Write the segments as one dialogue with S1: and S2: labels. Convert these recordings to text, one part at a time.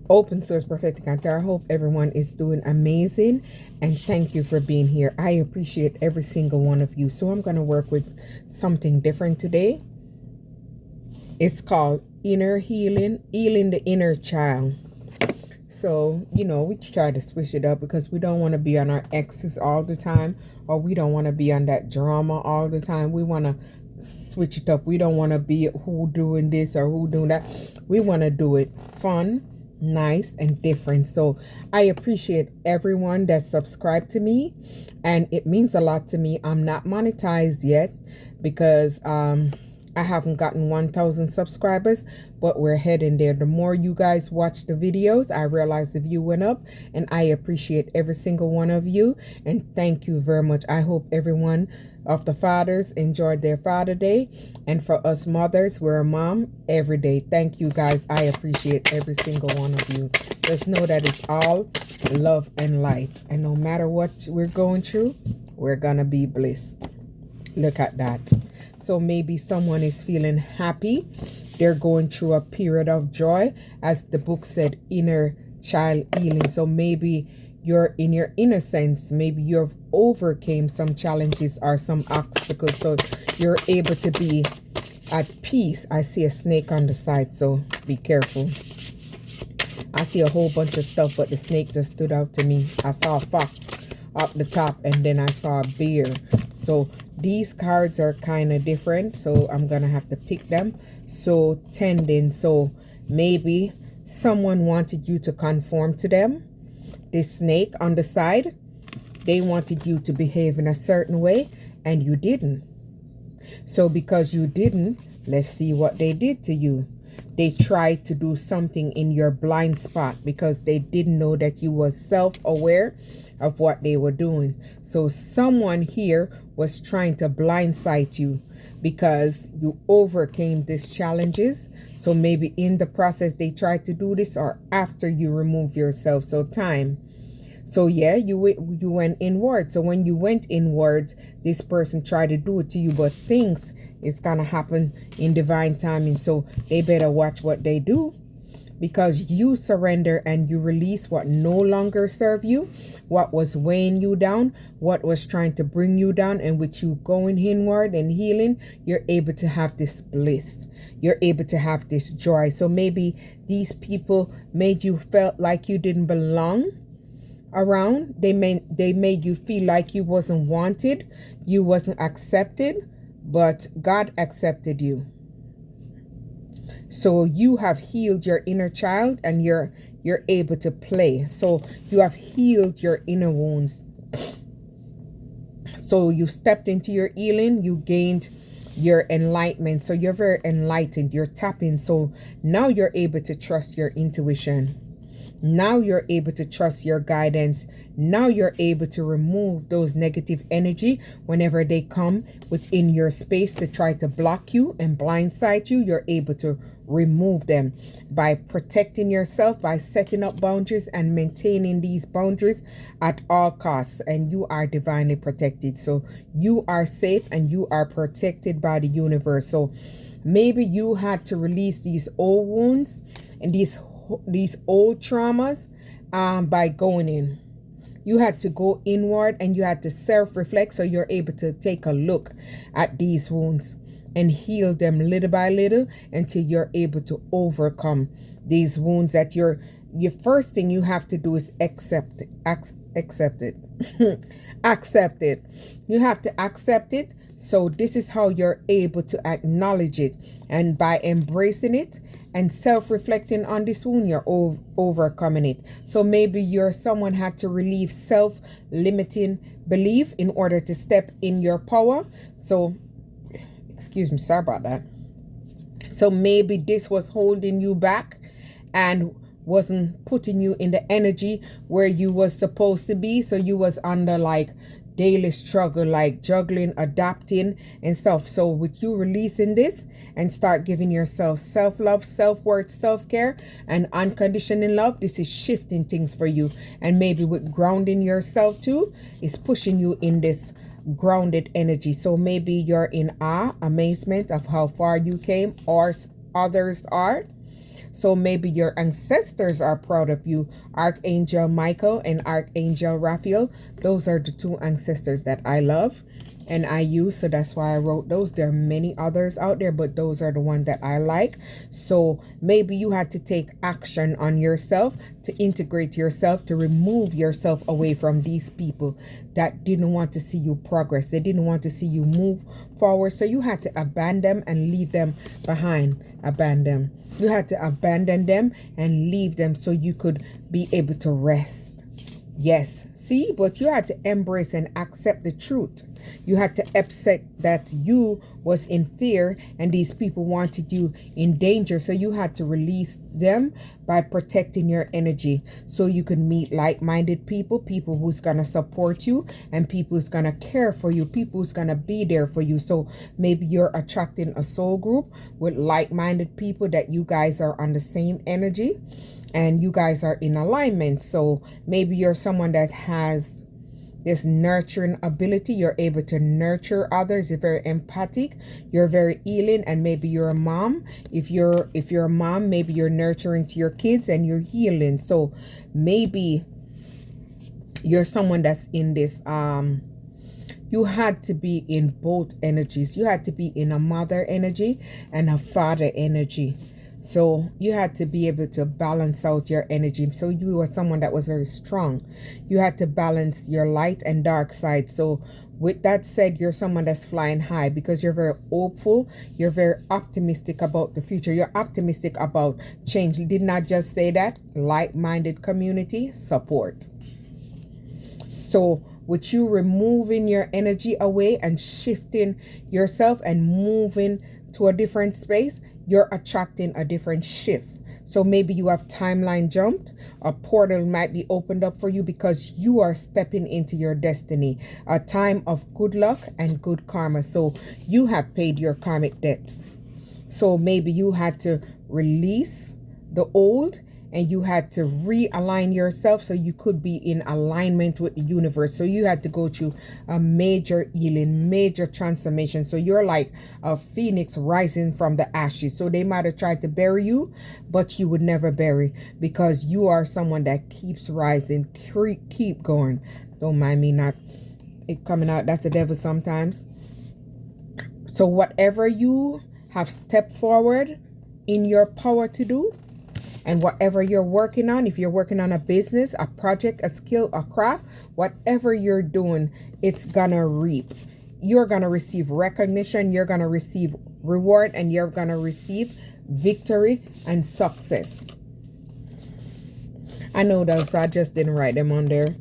S1: Open Source Prophetic Hunter. I hope everyone is doing amazing, and thank you for being here. I appreciate every single one of you. So I'm going to work with something different today. It's called Inner Healing, Healing the Inner Child. So, you know, we try to switch it up because we don't want to be on our exes all the time, or we don't want to be on that drama all the time. We want to switch it up. We don't want to be who doing this or who doing that. We want to do it fun, nice, and different. So I appreciate everyone that subscribed to me, and it means a lot to me. I'm not monetized yet because I haven't gotten 1,000 subscribers, but we're heading there. The more you guys watch the videos, I realize the view went up, and I appreciate every single one of you, and thank you very much. I hope everyone of the fathers enjoyed their Father Day, and for us mothers, we're a mom every day. Thank you guys. I appreciate every single one of you. Just know that it's all love and light, and no matter what we're going through, we're gonna be blessed. Look at that. So maybe someone is feeling happy. They're going through a period of joy, as the book said, inner child healing. So maybe you're in your innocence. Maybe you've overcame some challenges or some obstacles. So you're able to be at peace. I see a snake on the side, so be careful. I see a whole bunch of stuff, but the snake just stood out to me. I saw a fox up the top, and then I saw a bear. So these cards are kind of different, so I'm gonna have to pick them. So tending, so maybe someone wanted you to conform to them. This snake on the side, they wanted you to behave in a certain way, and you didn't. So because you didn't, let's see what they did to you. They tried to do something in your blind spot because they didn't know that you were self-aware of what they were doing. So someone here was trying to blindside you because you overcame these challenges. So maybe in the process they tried to do this, or after you remove yourself. So time. So yeah, you went inward. So when you went inward, this person tried to do it to you, but things is gonna happen in divine timing. So they better watch what they do, because you surrender and you release what no longer serve you, what was weighing you down, what was trying to bring you down, and with you going inward and healing, you're able to have this bliss. You're able to have this joy. So maybe these people made you felt like you didn't belong around. They made you feel like you wasn't wanted, you wasn't accepted, but God accepted you. So you have healed your inner child, and you're able to play. So you have healed your inner wounds. So you stepped into your healing, you gained your enlightenment. So you're very enlightened, you're tapping. So now you're able to trust your intuition. Now you're able to trust your guidance. Now you're able to remove those negative energy whenever they come within your space to try to block you and blindside you. You're able to remove them by protecting yourself, by setting up boundaries and maintaining these boundaries at all costs. And you are divinely protected. So you are safe and you are protected by the universe. So maybe you had to release these old wounds and these old traumas by going in. You had to go inward and you had to self-reflect, so you're able to take a look at these wounds and heal them little by little until you're able to overcome these wounds. That your first thing you have to do is accept it. Accept it. Accept it. You have to accept it. So this is how you're able to acknowledge it, and by embracing it and self-reflecting on this wound, you're overcoming it. So maybe someone had to relieve self-limiting belief in order to step in your power. So, excuse me, sorry about that. So maybe this was holding you back and wasn't putting you in the energy where you was supposed to be. So you was under like daily struggle, like juggling, adapting and stuff. So with you releasing this and start giving yourself self-love, self-worth, self-care and unconditional love, this is shifting things for you. And maybe with grounding yourself too, is pushing you in this grounded energy. So maybe you're in awe, amazement of how far you came, or others are. So maybe your ancestors are proud of you. Archangel Michael and Archangel Raphael, those are the two ancestors that I love and I use, so that's why I wrote those. There are many others out there, but those are the ones that I like. So maybe you had to take action on yourself, to integrate yourself, to remove yourself away from these people that didn't want to see you progress. They didn't want to see you move forward, so you had to abandon them and leave them behind. Abandon. You had to abandon them and leave them so you could be able to rest. Yes, see, but you had to embrace and accept the truth. You had to accept that you was in fear and these people wanted you in danger. So you had to release them by protecting your energy so you could meet like-minded people, people who's going to support you and people who's going to care for you, people who's going to be there for you. So maybe you're attracting a soul group with like-minded people that you guys are on the same energy and you guys are in alignment. So maybe you're someone that has this nurturing ability. You're able to nurture others. You're very empathic. You're very healing. And maybe you're a mom. If you're a mom, maybe you're nurturing to your kids and you're healing. So maybe you're someone that's in this you had to be in both energies. You had to be in a mother energy and a father energy. So you had to be able to balance out your energy. So you were someone that was very strong. You had to balance your light and dark side. So with that said, you're someone that's flying high because you're very hopeful. You're very optimistic about the future. You're optimistic about change. You did not just say that. Like-minded community support. So with you removing your energy away and shifting yourself and moving to a different space, you're attracting a different shift. So maybe you have timeline jumped. A portal might be opened up for you because you are stepping into your destiny. A time of good luck and good karma. So you have paid your karmic debt. So maybe you had to release the old and you had to realign yourself so you could be in alignment with the universe. So you had to go through a major healing, major transformation. So you're like a phoenix rising from the ashes. So they might have tried to bury you, but you would never bury because you are someone that keeps rising, keep going. Don't mind me not it coming out. That's the devil sometimes. So whatever you have stepped forward in your power to do, and whatever you're working on, if you're working on a business, a project, a skill, a craft, whatever you're doing, it's gonna reap. You're gonna receive recognition, you're gonna receive reward, and you're gonna receive victory and success. I know those, I just didn't write them on there.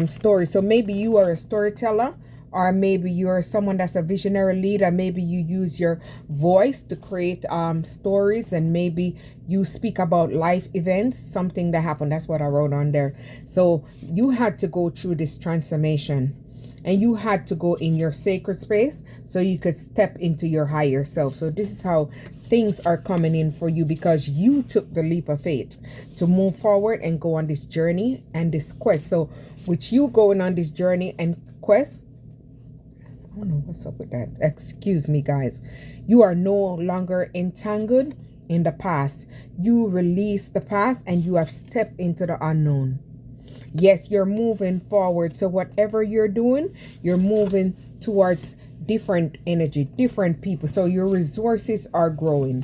S1: Story. So maybe you are a storyteller, or maybe you're someone that's a visionary leader. Maybe you use your voice to create stories, and maybe you speak about life events, something that happened. That's what I wrote on there. So you had to go through this transformation, and you had to go in your sacred space so you could step into your higher self. So this is how things are coming in for you, because you took the leap of faith to move forward and go on this journey and this quest. So with you going on this journey and quest, I don't know what's up with that. Excuse me, guys. You are no longer entangled in the past. You release the past and you have stepped into the unknown. Yes, you're moving forward. So whatever you're doing, you're moving towards different energy, different people. So your resources are growing.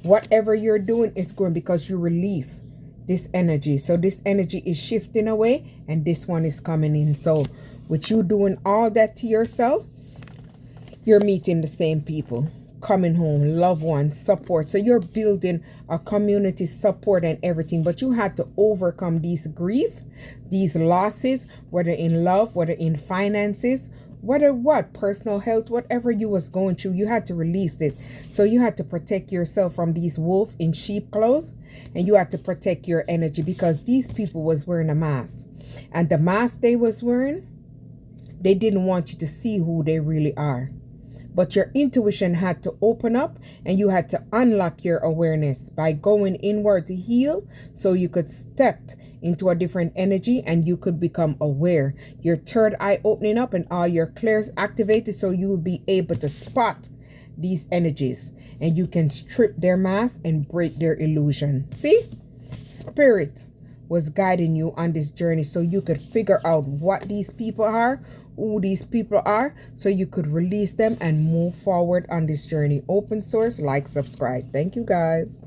S1: Whatever you're doing is growing because you release this energy. So this energy is shifting away and this one is coming in. So with you doing all that to yourself, you're meeting the same people, coming home, loved ones, support. So you're building a community, support and everything. But you had to overcome these grief, these losses, whether in love, whether in finances, whether what, personal health, whatever you was going through, you had to release this. So you had to protect yourself from these wolf in sheep clothes, and you had to protect your energy because these people was wearing a mask. And the mask they was wearing, they didn't want you to see who they really are. But your intuition had to open up and you had to unlock your awareness by going inward to heal so you could step into a different energy and you could become aware. Your third eye opening up and all your clairs activated so you will be able to spot these energies. and you can strip their mask and break their illusion. See? Spirit was guiding you on this journey so you could figure out what these people are, who these people are, so you could release them and move forward on this journey. Open source, like, subscribe. Thank you, guys.